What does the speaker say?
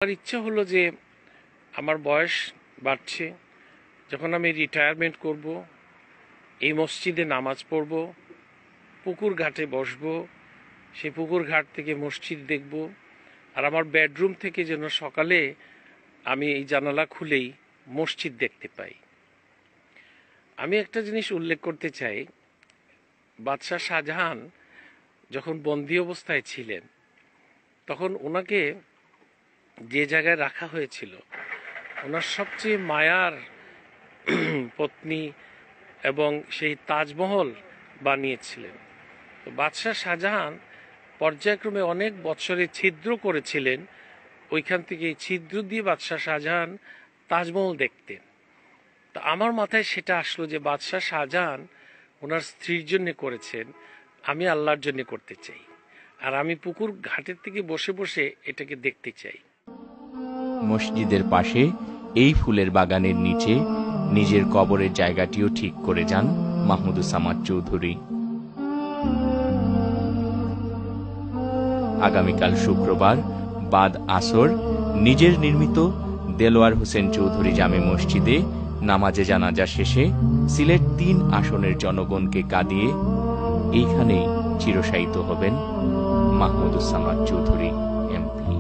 আমার ইচ্ছা হলো যে আমার বয়স বাড়ছে, যখন আমি রিটায়ারমেন্ট করব, এই মসজিদে নামাজ পড়ব, পুকুর ঘাটে বসব, সেই পুকুর ঘাট থেকে মসজিদ দেখব, আর আমার বেডরুম থেকে যেন সকালে আমি এই জানালা খুলেই মসজিদ দেখতে পাই। আমি একটা জিনিস উল্লেখ করতে চাই, বাদশাহ শাহজাহান যখন বন্দী অবস্থায় ছিলেন তখন ওনাকে যে জায়গায় রাখা হয়েছিল, ওনার সবচেয়ে মায়ার পত্নী এবং সেই তাজমহল বানিয়েছিলেন। তো বাদশাহ শাহজাহান পর্যায়ক্রমে অনেক বছরে ছিদ্র করেছিলেন, ওইখান থেকে এই ছিদ্র দিয়ে বাদশাহ শাহজাহান তাজমহল দেখতেন। তো আমার মাথায় সেটা আসলো যে বাদশাহ শাহজাহান ওনার স্ত্রীর জন্য করেছেন, আমি আল্লাহর জন্য করতে চাই, আর আমি পুকুর ঘাটের থেকে বসে বসে এটাকে দেখতে চাই। মসজিদের পাশে এই ফুলের বাগানের নিচে নিজের কবরের জায়গাটিও ঠিক করে যান মাহমুদুজ্জামান চৌধুরী। আগামীকাল শুক্রবার বাদ আসর নিজের নির্মিত দেলোয়ার হোসেন চৌধুরী জামে মসজিদে নামাজে জানাজা শেষে সিলেট ৩ আসনের জনগণকে কাঁদিয়ে এইখানেই চিরশায়িত হবেন মাহমুদুজ্জামান চৌধুরী এমপি।